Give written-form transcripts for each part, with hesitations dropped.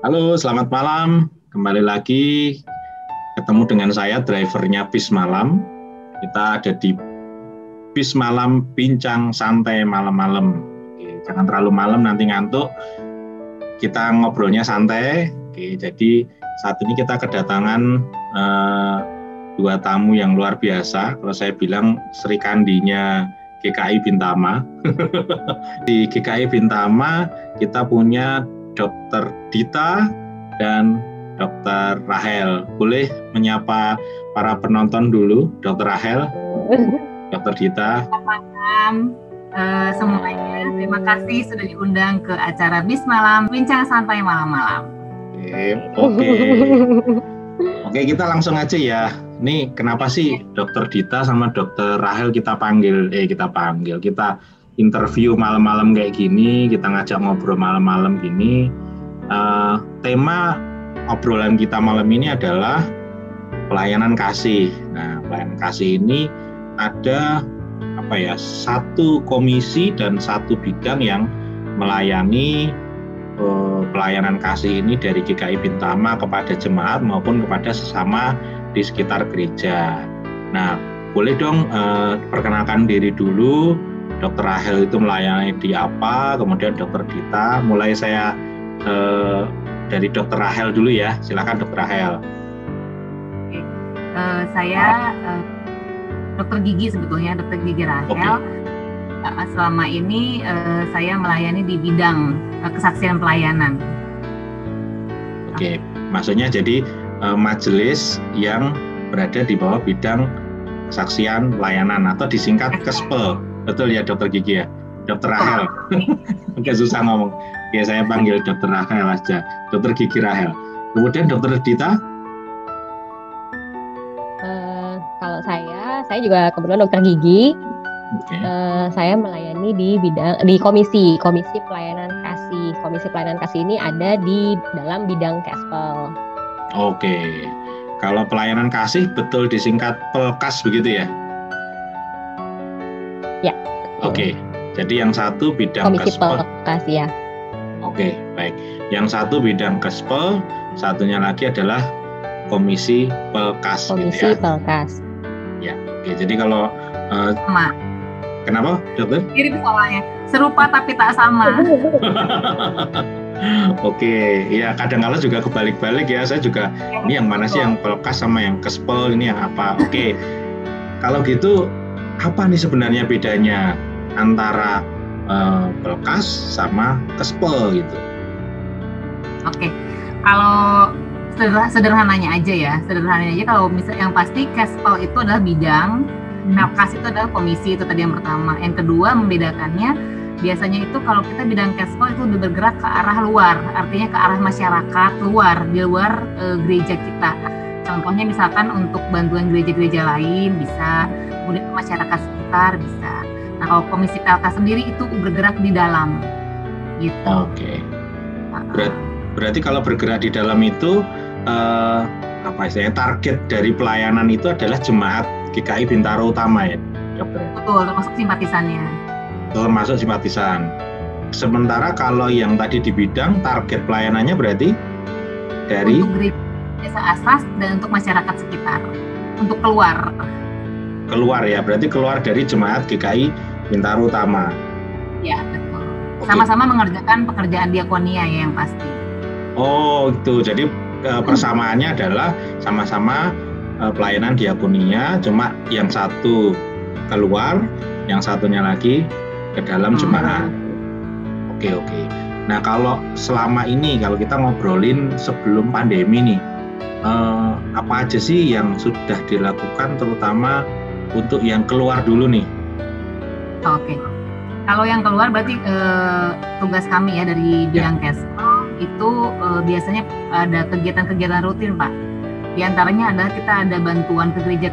Halo, selamat malam. Kembali lagi ketemu dengan saya, drivernya Bis Malam. Kita ada di Bis Malam, bincang santai malam-malam. Oke, jangan terlalu malam nanti ngantuk. Kita ngobrolnya santai. Oke, jadi saat ini kita kedatangan dua tamu yang luar biasa. Kalau saya bilang Sri Kandinya GKI Bintama. Di GKI Bintama kita punya Dokter Dita dan Dokter Rahel. Boleh menyapa para penonton dulu, Dokter Rahel, Dokter Dita. Selamat malam semuanya. Terima kasih sudah diundang ke acara Bis Malam, bincang santai malam-malam. Oke, kita langsung aja ya. Nih, kenapa sih Dokter Dita sama Dokter Rahel kita interview malam-malam kayak gini, kita ngajak ngobrol malam-malam gini. Tema obrolan kita malam ini adalah pelayanan kasih. Nah, pelayanan kasih ini ada satu komisi dan satu bidang yang melayani pelayanan kasih ini dari GKI Bintama kepada jemaat maupun kepada sesama di sekitar gereja. Nah, boleh dong perkenalkan diri dulu. Dokter Rahel itu melayani di apa, kemudian Dokter Dita. Mulai saya dari Dokter Rahel dulu ya, silakan Dokter Rahel. Saya Dokter Gigi sebetulnya, Dokter Gigi Rahel. Selama ini saya melayani di bidang kesaksian pelayanan. Oke, maksudnya jadi majelis yang berada di bawah bidang kesaksian pelayanan atau disingkat KESPEL. Betul ya Dokter Gigi ya? Dokter Rahel. Agak susah ngomong. Ya saya panggil Dokter Rahel aja. Dokter Gigi Rahel. Kemudian Dokter Dita? Kalau saya juga kebetulan Dokter Gigi. Saya melayani di komisi pelayanan kasih. Komisi pelayanan kasih ini ada di dalam bidang KESPEL. Oke. Kalau pelayanan kasih betul disingkat PELKAS begitu ya? Ya. Oke, jadi yang satu bidang komisi KESPEL. PELKAS ya. Oke, baik. Yang satu bidang KESPEL, satunya lagi adalah komisi PELKAS. Komisi gitu ya? PELKAS. Ya, oke. Jadi kalau sama. Kenapa, Dokter? Mirip soalnya, serupa tapi tak sama. Oke, ya kadang-kala juga kebalik-balik ya. Saya juga ini yang mana sih yang PELKAS sama yang KESPEL ini yang apa? Oke. Kalau gitu apa nih sebenarnya bedanya antara PELKAS sama KESPEL gitu? Oke, kalau sederhananya aja kalau misalnya yang pasti KESPEL itu adalah bidang, PELKAS itu adalah komisi, itu tadi yang pertama. Yang kedua membedakannya, biasanya itu kalau kita bidang KESPEL itu bergerak ke arah luar, artinya ke arah masyarakat luar, di luar gereja kita. Contohnya misalkan untuk bantuan gereja-gereja lain bisa, kemudian masyarakat sekitar bisa. Nah, kalau komisi PELKAS sendiri itu bergerak di dalam, gitu. Oke. Berarti kalau bergerak di dalam itu target dari pelayanan itu adalah jemaat GKI Bintara Utama ya, Dokter? Betul, termasuk simpatisannya. Termasuk simpatisan. Sementara kalau yang tadi di bidang target pelayanannya berarti dari untuk gereja asas dan untuk masyarakat sekitar, untuk keluar ya, berarti keluar dari jemaat GKI Bintara Utama. Ya, betul. Sama-sama mengerjakan pekerjaan diakonia ya yang pasti. Oh, itu. Jadi persamaannya adalah sama-sama pelayanan diakonia, cuma yang satu keluar, yang satunya lagi ke dalam jemaat. Oke. Nah, kalau selama ini, kalau kita ngobrolin sebelum pandemi nih, apa aja sih yang sudah dilakukan, terutama untuk yang keluar dulu nih? Oke. Kalau yang keluar berarti tugas kami ya dari bidang KESPEL itu biasanya ada kegiatan-kegiatan rutin, Pak. Di antaranya adalah kita ada bantuan ke gereja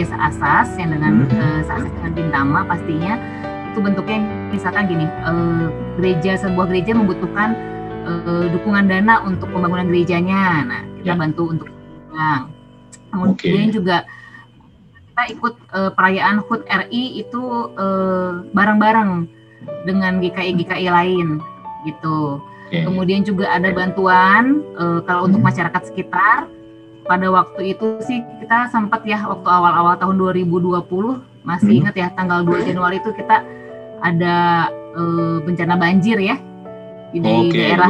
seasas yang dengan seasas dengan Bintama pastinya. Itu bentuknya misalkan gini, sebuah gereja membutuhkan dukungan dana untuk pembangunan gerejanya. Nah, kita bantu untuk bang. Kemudian juga kita ikut perayaan HUT RI itu bareng-bareng dengan GKI lain gitu. Kemudian juga ada bantuan kalau untuk masyarakat sekitar. Pada waktu itu sih kita sempat ya, waktu awal-awal tahun 2020, masih ingat ya, tanggal 2 Januari itu kita ada bencana banjir ya di daerah.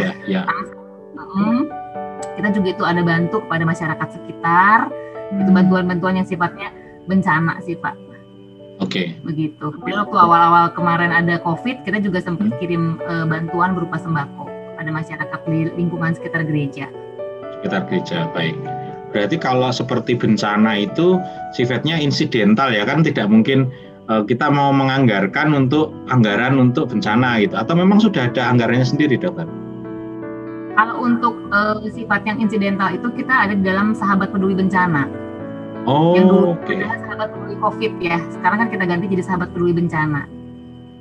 Kita juga itu ada bantu kepada masyarakat sekitar. Itu bantuan-bantuan yang sifatnya bencana sih Pak. Begitu. Kemudian waktu awal-awal kemarin ada COVID, kita juga sempat kirim bantuan berupa sembako pada masyarakat di lingkungan sekitar gereja. Baik. Berarti kalau seperti bencana itu sifatnya insidental ya kan, tidak mungkin kita mau menganggarkan anggaran untuk bencana gitu, atau memang sudah ada anggarannya sendiri, Dokter? Kalau untuk sifat yang insidental itu kita ada di dalam Sahabat Peduli Bencana. Yang dulu adalah Sahabat Peduli COVID ya, sekarang kan kita ganti jadi Sahabat Peduli Bencana.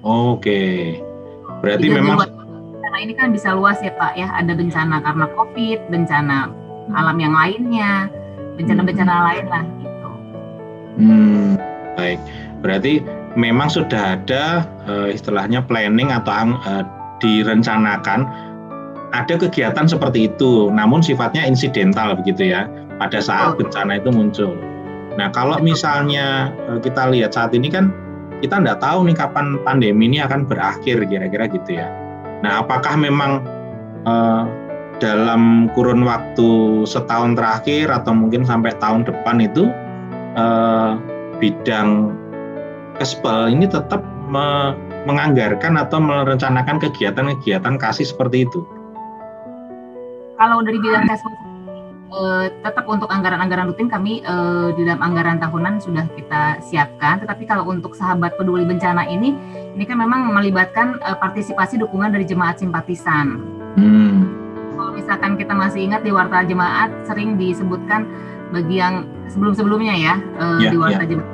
Berarti jadi memang bencana ini kan bisa luas ya Pak ya, ada bencana karena COVID, bencana alam yang lainnya, bencana-bencana lain lah gitu. Baik, berarti memang sudah ada istilahnya planning atau direncanakan ada kegiatan seperti itu, namun sifatnya insidental begitu ya, pada saat bencana itu muncul. Nah, kalau misalnya kita lihat saat ini kan kita nggak tahu nih kapan pandemi ini akan berakhir, kira-kira gitu ya. Nah, apakah memang dalam kurun waktu setahun terakhir atau mungkin sampai tahun depan itu bidang Kespel ini tetap menganggarkan atau merencanakan kegiatan-kegiatan kasih seperti itu? Kalau dari bidang Kespel tetap untuk anggaran-anggaran rutin kami di dalam anggaran tahunan sudah kita siapkan. Tetapi kalau untuk Sahabat Peduli Bencana ini kan memang melibatkan partisipasi dukungan dari jemaat simpatisan. Kalau misalkan kita masih ingat di Warta Jemaat sering disebutkan bagi yang sebelum-sebelumnya ya, di Warta Jemaat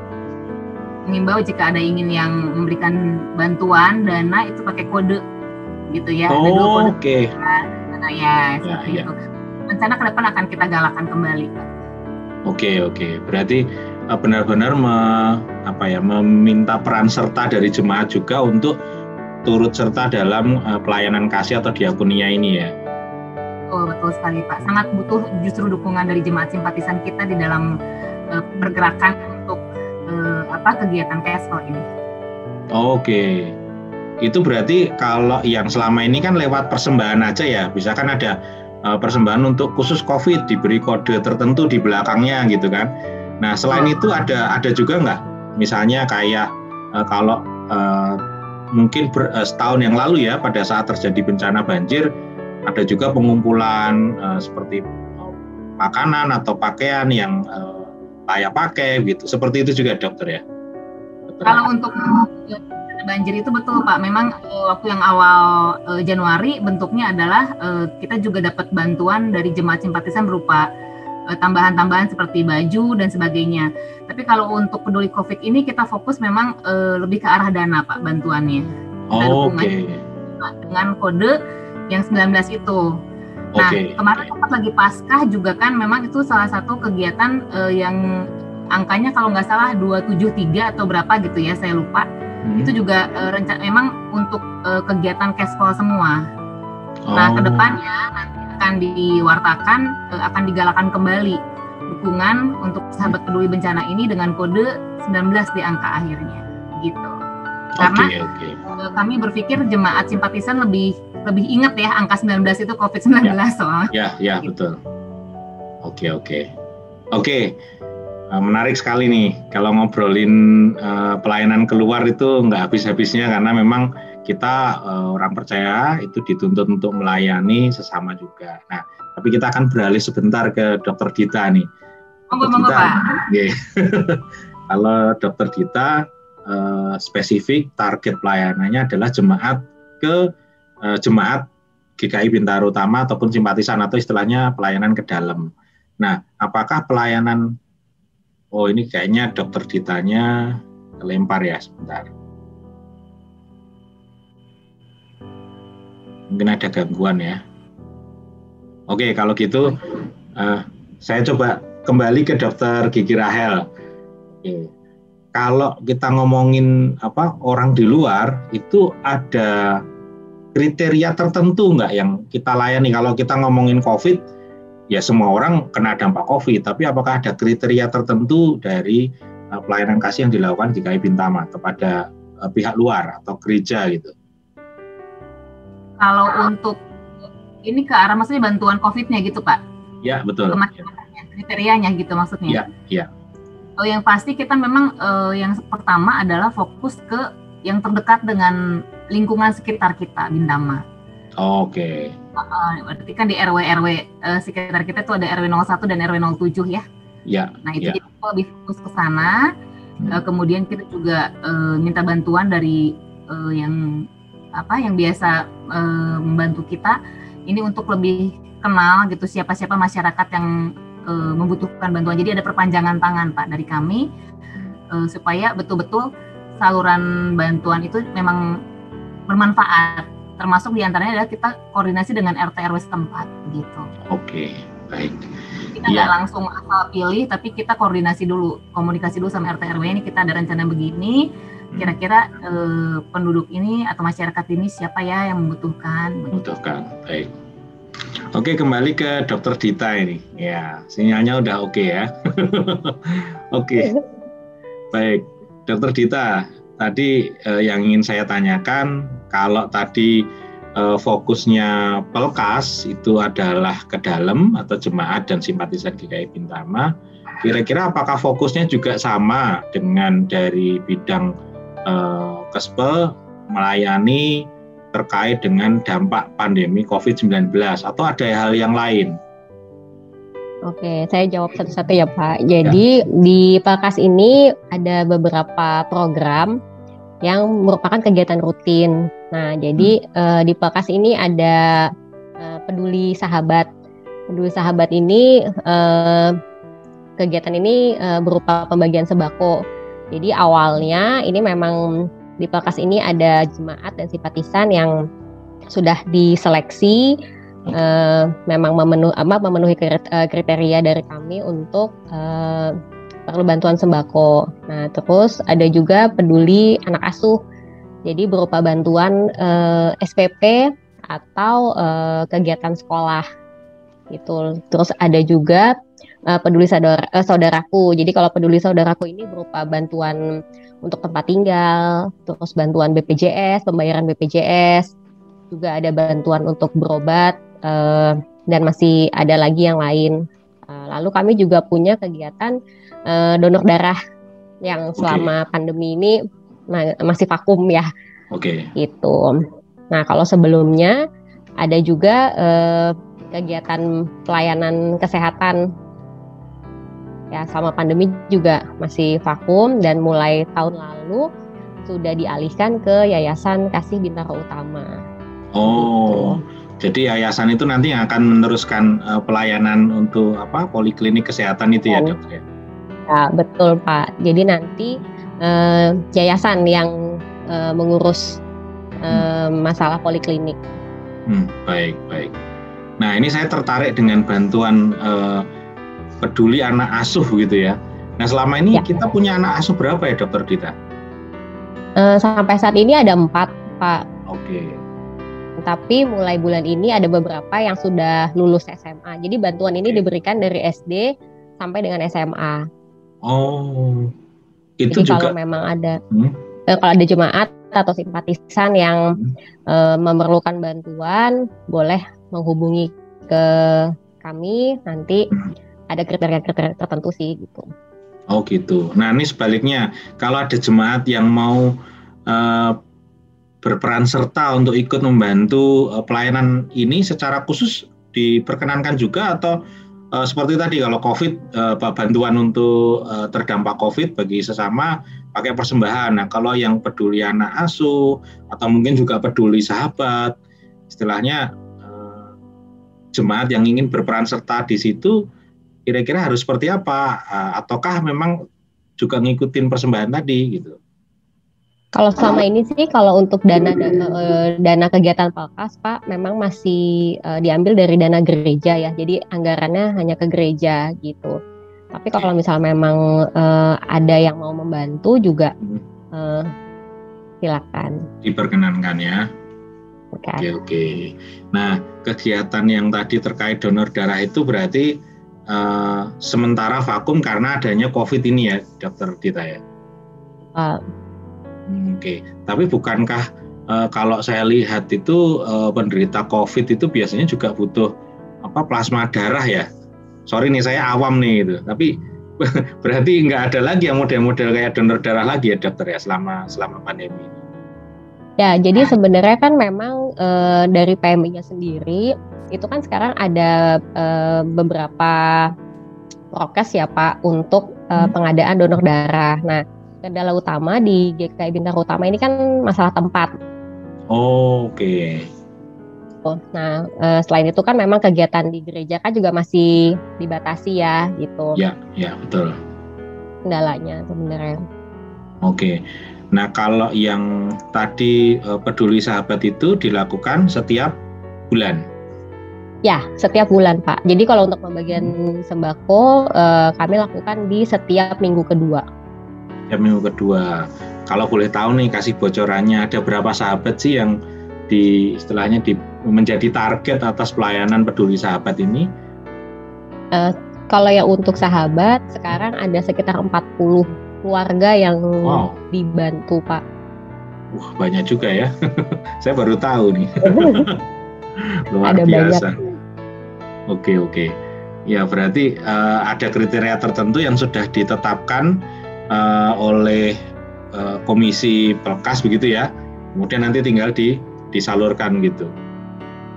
mengimbau jika ada ingin yang memberikan bantuan dana itu pakai kode gitu ya. Ada 2 kode. Seperti itu. Rencana ke depan akan kita galakan kembali, Pak. Berarti benar-benar meminta peran serta dari jemaat juga untuk turut serta dalam pelayanan kasih atau diakonia ini ya. Betul sekali Pak. Sangat butuh justru dukungan dari jemaat simpatisan kita di dalam pergerakan untuk kegiatan Kespel ini. Itu berarti kalau yang selama ini kan lewat persembahan aja ya, misalkan ada persembahan untuk khusus COVID diberi kode tertentu di belakangnya gitu kan. Nah selain itu ada juga nggak, misalnya kayak kalau mungkin setahun yang lalu ya pada saat terjadi bencana banjir, ada juga pengumpulan seperti makanan atau pakaian yang layak pakai gitu. Seperti itu juga Dokter ya? Kalau untuk banjir itu betul Pak, memang waktu yang awal Januari bentuknya adalah kita juga dapat bantuan dari jemaat simpatisan berupa tambahan-tambahan seperti baju dan sebagainya. Tapi kalau untuk peduli COVID ini kita fokus memang lebih ke arah dana Pak bantuannya. Dengan kode yang 19 itu. Nah kemarin sempat lagi Paskah juga kan memang itu salah satu kegiatan yang angkanya kalau nggak salah 273 atau berapa gitu ya, saya lupa. Itu juga rencana memang untuk kegiatan Kespel semua. Nah, kedepannya nanti akan diwartakan, akan digalakan kembali dukungan untuk Sahabat Peduli Bencana ini dengan kode 19 di angka akhirnya, gitu. Karena kami berpikir jemaat simpatisan lebih ingat ya angka 19 itu COVID-19 soalnya. Ya, betul. Oke. Menarik sekali nih kalau ngobrolin pelayanan keluar itu nggak habis-habisnya, karena memang kita orang percaya itu dituntut untuk melayani sesama juga. Nah, tapi kita akan beralih sebentar ke Dokter Dita nih. Monggo Pak. Kalau Dokter Dita spesifik target pelayanannya adalah jemaat GKI Bintaro Utama ataupun simpatisan atau istilahnya pelayanan ke dalam. Nah, apakah pelayanan ini kayaknya Dokter Ditanya kelempar ya, sebentar. Mungkin ada gangguan ya. Oke, kalau gitu saya coba kembali ke Dokter Gigi Rahel. Kalau kita ngomongin orang di luar itu ada kriteria tertentu nggak yang kita layani? Kalau kita ngomongin COVID, ya semua orang kena dampak COVID, tapi apakah ada kriteria tertentu dari pelayanan kasih yang dilakukan di GKI Bintama kepada pihak luar atau gereja gitu? Kalau untuk ini ke arah maksudnya bantuan COVID-nya gitu Pak? Ya betul. Kriterianya gitu maksudnya? Iya. Oh, yang pasti kita memang yang pertama adalah fokus ke yang terdekat dengan lingkungan sekitar kita Bintama. Oke. Berarti kan di RW sekitar kita itu ada RW 01 dan RW 07 ya. Ya. Nah itu kita lebih fokus ke sana. Kemudian kita juga minta bantuan dari yang biasa membantu kita. Ini untuk lebih kenal gitu siapa-siapa masyarakat yang membutuhkan bantuan. Jadi ada perpanjangan tangan Pak dari kami supaya betul-betul saluran bantuan itu memang bermanfaat. Termasuk diantaranya adalah kita koordinasi dengan RT RW setempat gitu. Oke, baik. Kita nggak langsung asal pilih, tapi kita koordinasi dulu, komunikasi dulu sama RT RW ini, kita ada rencana begini. Kira-kira penduduk ini atau masyarakat ini siapa ya yang membutuhkan? Baik. Oke, kembali ke Dokter Dita ini. Ya, sinyalnya udah oke ya. Oke. Baik, Dokter Dita, tadi yang ingin saya tanyakan, kalau tadi fokusnya Pelkas itu adalah ke dalam atau jemaat dan simpatisan GKI Bintama, kira-kira apakah fokusnya juga sama dengan dari bidang Kespe melayani terkait dengan dampak pandemi COVID-19 atau ada hal yang lain? Oke, saya jawab satu-satu ya Pak. Jadi di Pelkas ini ada beberapa program yang merupakan kegiatan rutin. Nah, jadi di Pelkas ini ada Peduli Sahabat. Peduli Sahabat ini kegiatan ini berupa pembagian sembako. Jadi awalnya ini memang di Pelkas ini ada jemaat dan simpatisan yang sudah diseleksi, memang memenuhi kriteria dari kami untuk perlu bantuan sembako. Nah, terus ada juga peduli anak asuh, jadi berupa bantuan SPP atau kegiatan sekolah gitu. Terus ada juga peduli saudaraku. Jadi kalau peduli saudaraku ini berupa bantuan untuk tempat tinggal, terus bantuan BPJS, pembayaran BPJS, juga ada bantuan untuk berobat, dan masih ada lagi yang lain. Lalu kami juga punya kegiatan donor darah yang selama pandemi ini masih vakum ya. Gitu. Nah, kalau sebelumnya ada juga kegiatan pelayanan kesehatan. Ya, selama pandemi juga masih vakum dan mulai tahun lalu sudah dialihkan ke Yayasan Kasih Bintaro Utama. Oh, gitu. Jadi yayasan itu nanti yang akan meneruskan pelayanan untuk poliklinik kesehatan itu ya, Dok? Ya, betul Pak. Jadi nanti yayasan yang mengurus masalah poliklinik. Baik. Nah, ini saya tertarik dengan bantuan peduli anak asuh gitu ya. Nah, selama ini kita punya anak asuh berapa ya, Dokter Dita? Sampai saat ini ada 4, Pak. Oke. Tapi mulai bulan ini ada beberapa yang sudah lulus SMA. Jadi bantuan ini diberikan dari SD sampai dengan SMA. Oh, itu jadi juga. Kalau memang ada, kalau ada jemaat atau simpatisan yang memerlukan bantuan, boleh menghubungi ke kami nanti. Ada kriteria-kriteria tertentu sih gitu. Oh gitu. Nah ini sebaliknya, kalau ada jemaat yang mau berperan serta untuk ikut membantu pelayanan ini secara khusus diperkenankan juga atau seperti tadi kalau COVID bantuan untuk terdampak COVID bagi sesama pakai persembahan. Nah kalau yang peduli anak asuh atau mungkin juga peduli sahabat, istilahnya jemaat yang ingin berperan serta di situ, kira-kira harus seperti apa? Ataukah memang juga ngikutin persembahan tadi gitu? Kalau selama ini sih, kalau untuk dana kegiatan Pelkas, Pak, memang masih diambil dari dana gereja ya. Jadi anggarannya hanya ke gereja gitu. Tapi kalau misalnya memang ada yang mau membantu juga, silakan. Diperkenankan ya. Oke. Nah, kegiatan yang tadi terkait donor darah itu berarti sementara vakum karena adanya COVID ini ya, Dokter Dita ya? Oke. Tapi bukankah kalau saya lihat itu penderita COVID itu biasanya juga butuh plasma darah ya? Sorry nih, saya awam nih gitu. Tapi berarti nggak ada lagi yang model-model kayak donor darah lagi ya, Dokter ya, selama pandemi ini? Ya, jadi sebenarnya kan memang dari PMI-nya sendiri itu kan sekarang ada beberapa prokes ya Pak untuk pengadaan donor darah. Nah, kendala utama di GKI Bintaro Utama ini kan masalah tempat. Oke. Nah, selain itu kan memang kegiatan di gereja kan juga masih dibatasi ya gitu. Ya betul. Kendalanya sebenarnya. Oke. Nah, kalau yang tadi Peduli Sahabat itu dilakukan setiap bulan? Ya, setiap bulan Pak. Jadi kalau untuk pembagian sembako kami lakukan di setiap minggu kedua. Setiap minggu kedua. Kalau boleh tahu nih, kasih bocorannya, ada berapa sahabat sih yang menjadi target atas pelayanan Peduli Sahabat ini? Kalau yang untuk sahabat sekarang ada sekitar 40 keluarga yang dibantu Pak. Wah, banyak juga ya. Saya baru tahu nih. Luar ada biasa. Banyak. Oke. Ya berarti ada kriteria tertentu yang sudah ditetapkan oleh Komisi Pelkas begitu ya. Kemudian nanti tinggal disalurkan gitu.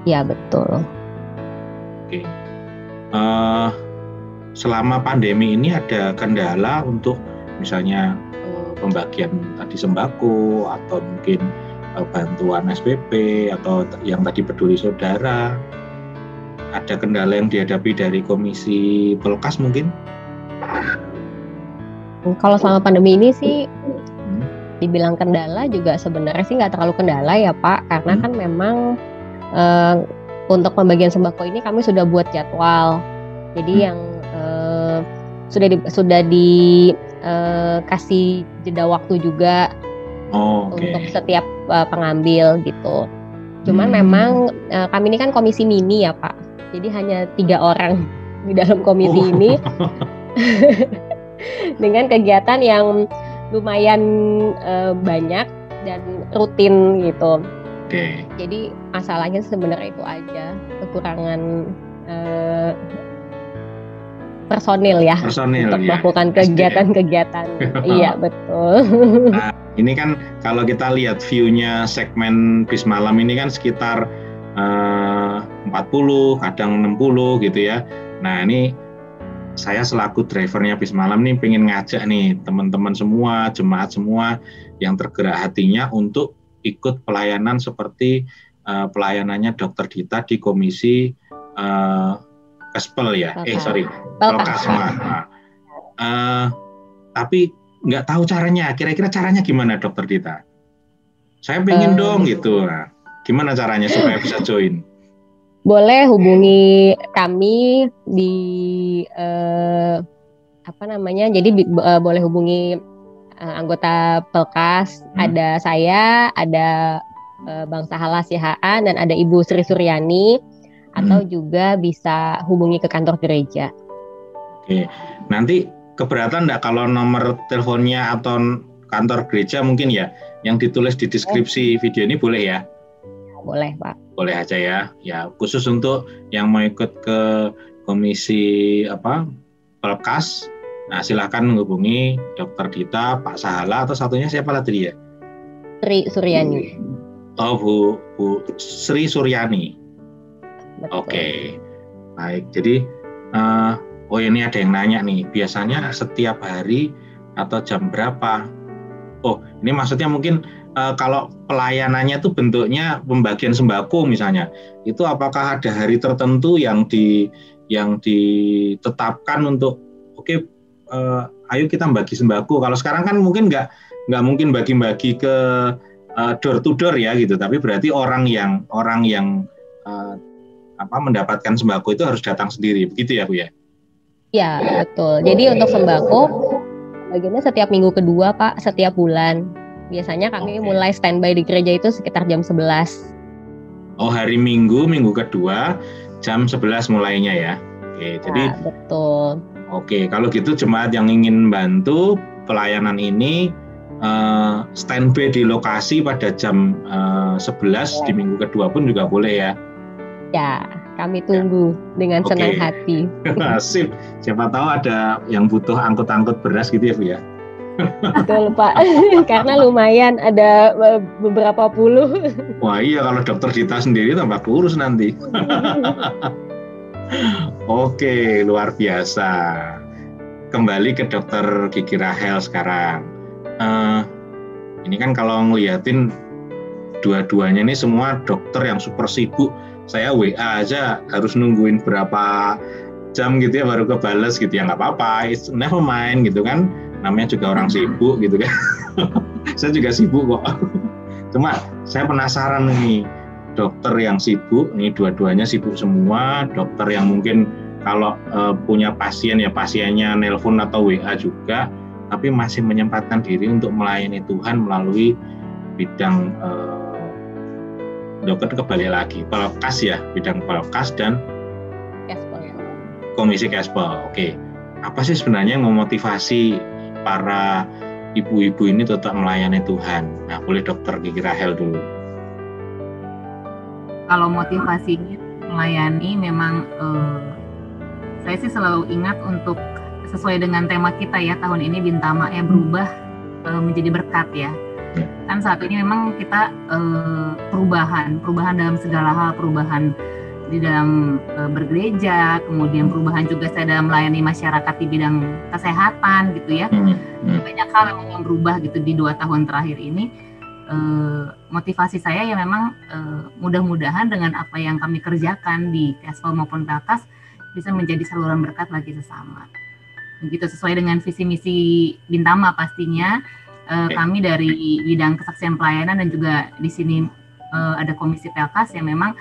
Ya betul. Oke. Selama pandemi ini ada kendala untuk misalnya pembagian tadi sembako atau mungkin bantuan SPP atau yang tadi Peduli Saudara, ada kendala yang dihadapi dari Komisi Pelkas mungkin? Kalau selama pandemi ini sih dibilang kendala juga sebenarnya sih nggak terlalu kendala ya Pak, karena kan memang untuk pembagian sembako ini kami sudah buat jadwal, jadi yang sudah dikasih jeda waktu juga untuk setiap pengambil gitu. Cuman memang kami ini kan komisi mini ya Pak, jadi hanya 3 orang di dalam komisi ini dengan kegiatan yang lumayan banyak dan rutin gitu. Jadi masalahnya sebenarnya itu aja, kekurangan personil untuk melakukan kegiatan-kegiatan. Iya betul. Nah, ini kan kalau kita lihat view-nya segmen bis malam ini kan sekitar 40, kadang 60 gitu ya. Nah ini saya selaku drivernya bis malam nih pengen ngajak nih teman-teman semua, jemaat semua yang tergerak hatinya untuk ikut pelayanan seperti pelayanannya Dokter Dita di Komisi Kespel ya, Pelkas. Tapi nggak tahu caranya. Kira-kira caranya gimana, Dokter Dita? Saya pengen dong gitu. Nah, gimana caranya supaya bisa join? Boleh hubungi kami di Jadi boleh hubungi anggota Pelkas. Ada saya, ada Bang Sahala Sihaan, dan ada Ibu Sri Suryani. Atau juga bisa hubungi ke kantor gereja. Oke, nanti keberatan enggak kalau nomor teleponnya atau kantor gereja mungkin ya, yang ditulis di deskripsi video ini boleh ya? Boleh Pak. Boleh aja ya. Ya khusus untuk yang mau ikut ke komisi Pelkas, nah silakan menghubungi Dokter Dita, Pak Sahala, atau satunya siapa tadi ya? Sri Suryani. Oh Bu Sri Suryani. Betul. Oke, baik. Jadi, ini ada yang nanya nih. Biasanya setiap hari atau jam berapa? Oh, ini maksudnya mungkin kalau pelayanannya itu bentuknya pembagian sembako misalnya, itu apakah ada hari tertentu yang ditetapkan untuk ayo kita bagi sembako. Kalau sekarang kan mungkin nggak mungkin bagi-bagi ke door to door ya gitu. Tapi berarti orang yang mendapatkan sembako itu harus datang sendiri, begitu ya Bu ya? Ya betul. Jadi untuk sembako bagiannya setiap minggu kedua Pak, setiap bulan. Biasanya kami mulai standby di gereja itu sekitar jam 11. Oh, hari Minggu kedua jam 11 mulainya ya. Oke, jadi betul. Oke, kalau gitu jemaat yang ingin bantu pelayanan ini standby di lokasi pada jam 11 di minggu kedua pun juga boleh ya. Ya, kami tunggu dengan senang hati. Sip, siapa tahu ada yang butuh angkut-angkut beras gitu ya Bu ya. Betul Pak, karena lumayan ada beberapa puluh. Wah iya, kalau dokter Dita sendiri tambah kurus nanti. Oke, luar biasa. Kembali ke dokter Gigi Rahel sekarang. Ini kan kalau ngeliatin dua-duanya ini semua dokter yang super sibuk. Saya WA aja harus nungguin berapa jam gitu ya baru kebales gitu ya, nggak apa-apa, it's never mind gitu kan. Namanya juga orang sibuk gitu kan. Saya juga sibuk kok. Cuma saya penasaran nih, dokter yang sibuk, nih dua-duanya sibuk semua, dokter yang mungkin kalau punya pasien ya pasiennya nelpon atau WA juga, tapi masih menyempatkan diri untuk melayani Tuhan melalui bidang dokter kembali lagi, Pelkas ya, bidang Pelkas dan Komisi Kespel. Oke, apa sih sebenarnya yang memotivasi para ibu-ibu ini tetap melayani Tuhan? Nah, boleh dokter Gigi Rahel dulu. Kalau motivasinya melayani memang saya sih selalu ingat untuk sesuai dengan tema kita ya tahun ini, Bintama ya, berubah menjadi berkat ya. Kan saat ini memang kita perubahan dalam segala hal, perubahan di dalam bergereja, kemudian perubahan juga saya dalam melayani masyarakat di bidang kesehatan gitu ya. Banyak hal yang berubah gitu di 2 tahun terakhir ini. Motivasi saya ya memang mudah-mudahan dengan apa yang kami kerjakan di Kespel maupun Pelkas bisa menjadi saluran berkat bagi sesama. Begitu sesuai dengan visi misi Bintama pastinya. Kami dari bidang kesaksian pelayanan dan juga di sini ada Komisi Pelkas yang memang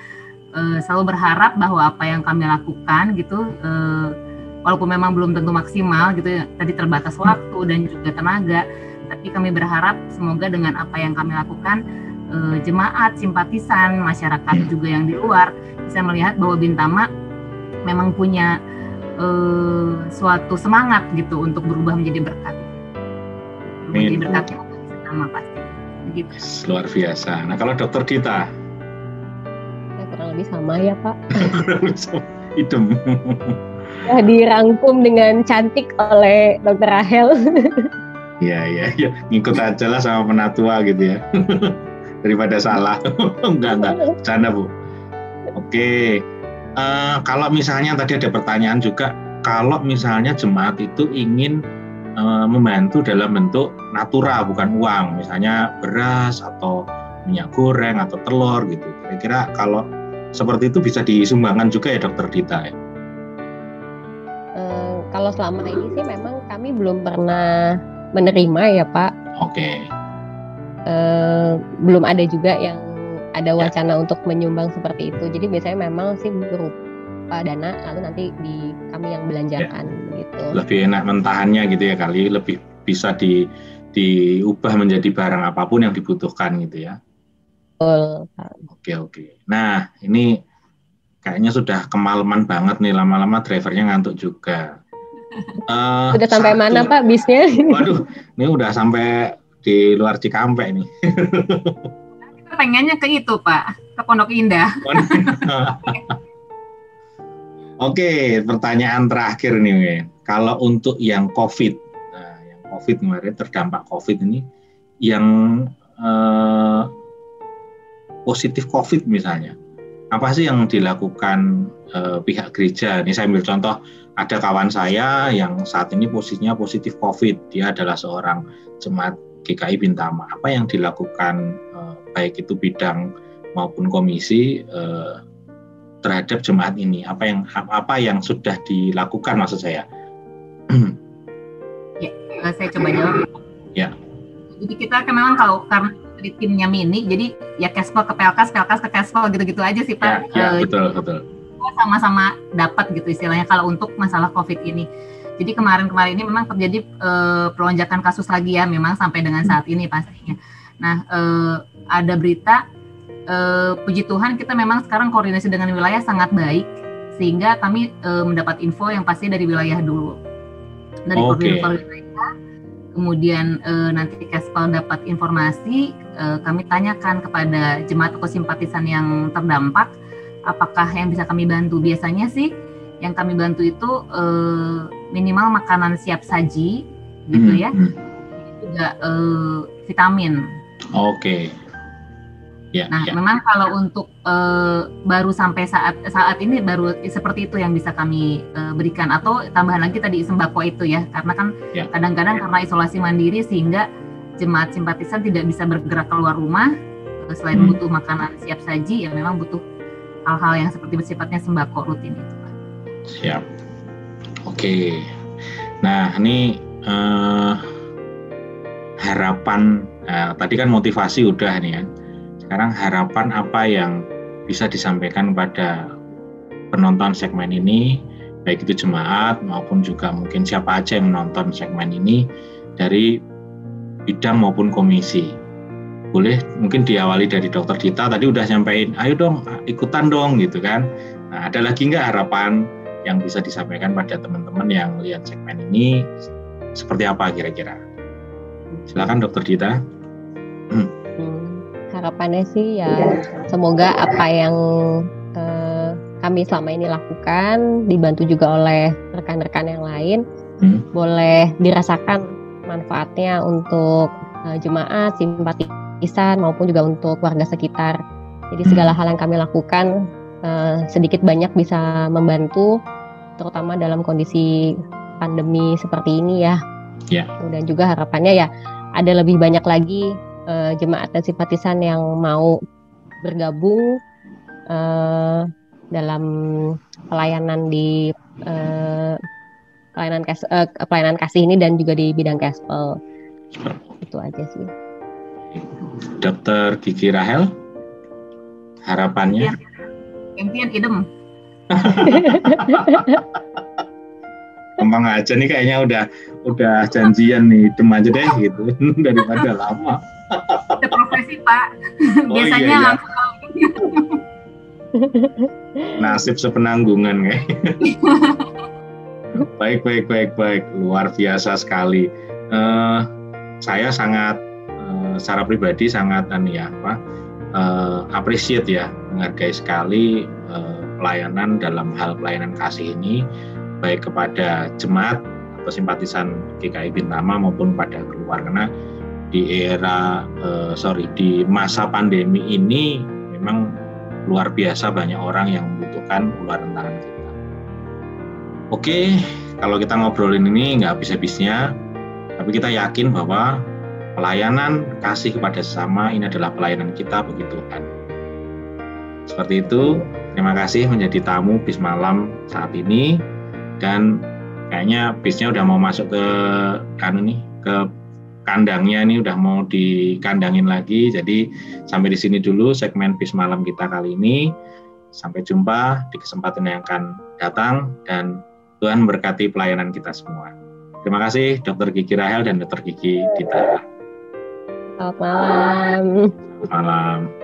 selalu berharap bahwa apa yang kami lakukan gitu, walaupun memang belum tentu maksimal gitu ya, tadi terbatas waktu dan juga tenaga, tapi kami berharap semoga dengan apa yang kami lakukan jemaat, simpatisan, masyarakat juga yang di luar bisa melihat bahwa Bintama memang punya suatu semangat gitu untuk berubah menjadi berkat. Menjadi berkat yang sama pasti. Begitu. Luar biasa. Nah, kalau dokter kita kurang lebih sama ya Pak. Idem. Ya, dirangkum dengan cantik oleh dokter Rahel. Iya. Ngikut aja lah sama penatua gitu ya. Daripada salah. Enggak. Bercanda Bu. Oke. Kalau misalnya tadi ada pertanyaan juga, kalau misalnya jemaat itu ingin membantu dalam bentuk natura bukan uang, misalnya beras atau minyak goreng atau telur gitu. Kira-kira kalau seperti itu bisa disumbangkan juga ya dokter Dita ya? Kalau selama ini sih memang kami belum pernah menerima ya Pak. Oke. Belum ada juga yang ada wacana untuk menyumbang seperti itu. Jadi biasanya memang sih berupa dana lalu nanti kami yang belanjakan gitu. Lebih enak mentahannya gitu ya kali, lebih bisa diubah menjadi barang apapun yang dibutuhkan gitu ya. Oke. Nah, ini kayaknya sudah kemalaman banget nih, lama-lama drivernya ngantuk juga. Udah sampai mana Pak bisnya? Waduh, ini udah sampai di luar Cikampek nih. Kita pengennya ke itu Pak, ke Pondok Indah. Oke, pertanyaan terakhir nih, kalau untuk yang COVID, yang COVID kemarin terdampak COVID ini, yang positif COVID misalnya, apa sih yang dilakukan pihak gereja? Ini saya ambil contoh, ada kawan saya yang saat ini posisinya positif COVID, dia adalah seorang jemaat GKI Bintama. Apa yang dilakukan baik itu bidang maupun komisi terhadap jemaat ini? Apa yang sudah dilakukan maksud saya? Ya, saya coba jawab. Ya. Jadi kita kan memang karena di timnya mini, jadi ya Kespel ke Pelkas ke Kespel gitu-gitu aja sih Pak. Ya, betul. Sama-sama dapat gitu istilahnya kalau untuk masalah COVID ini. Jadi kemarin ini memang terjadi pelonjakan kasus lagi ya, memang sampai dengan saat ini pastinya. Nah, ada berita puji Tuhan kita memang sekarang koordinasi dengan wilayah sangat baik, sehingga kami mendapat info yang pasti dari wilayah dulu, dari koordinator wilayah. Kemudian nanti Kespal dapat informasi, kami tanyakan kepada jemaat atau simpatisan yang terdampak, apakah yang bisa kami bantu. Biasanya sih yang kami bantu itu minimal makanan siap saji, gitu ya, juga vitamin. Ya, nah, memang kalau untuk baru sampai saat ini baru seperti itu yang bisa kami berikan, atau tambahan lagi tadi sembako itu ya, karena kan kadang-kadang karena isolasi mandiri sehingga jemaat simpatisan tidak bisa bergerak keluar rumah, selain butuh makanan siap saji, ya memang butuh hal-hal yang seperti sifatnya sembako rutin itu, Pak. Siap. Oke. Nah, ini harapan, tadi kan motivasi udah nih ya. Sekarang harapan apa yang bisa disampaikan pada penonton segmen ini, baik itu jemaat maupun juga mungkin siapa aja yang menonton segmen ini dari bidang maupun komisi. Boleh mungkin diawali dari Dr. Dita, tadi udah nyampein, ayo dong ikutan dong gitu kan. Nah, ada lagi nggak harapan yang bisa disampaikan pada teman-teman yang lihat segmen ini, seperti apa kira-kira? Silakan Dr. Dita. Harapannya sih ya semoga apa yang kami selama ini lakukan dibantu juga oleh rekan-rekan yang lain, boleh dirasakan manfaatnya untuk jemaat, simpatisan maupun juga untuk warga sekitar. Jadi segala hal yang kami lakukan sedikit banyak bisa membantu, terutama dalam kondisi pandemi seperti ini ya. Dan juga harapannya ya ada lebih banyak lagi jemaat dan simpatisan yang mau bergabung dalam pelayanan di pelayanan kasih ini dan juga di bidang Kespel. Itu aja sih. Dr. Gigi Rahel, harapannya? Gantian idem. Gampang aja nih, kayaknya udah janjian nih, idem aja deh gitu daripada lama. Ada profesi Pak. Biasanya iya. langsung. Nasib sepenanggungan kayak. Baik, luar biasa sekali. Saya sangat secara pribadi sangat appreciate ya, menghargai sekali pelayanan dalam hal pelayanan kasih ini, baik kepada jemaat atau simpatisan GKI Bintama maupun pada keluar, karena di masa pandemi ini memang luar biasa banyak orang yang membutuhkan uluran tangan kita. Oke, kalau kita ngobrolin ini nggak habis-habisnya, tapi kita yakin bahwa pelayanan kasih kepada sesama ini adalah pelayanan kita bagi Tuhan. Seperti itu, terima kasih menjadi tamu BIS Malam saat ini, dan kayaknya BIS-nya udah mau masuk ke kandangnya nih, udah mau dikandangin lagi. Jadi sampai di sini dulu segmen BIS Malam kita kali ini. Sampai jumpa di kesempatan yang akan datang, dan Tuhan berkati pelayanan kita semua. Terima kasih Dr. Gigi Rahel dan Dr. Gigi Dita. Selamat malam. Selamat malam.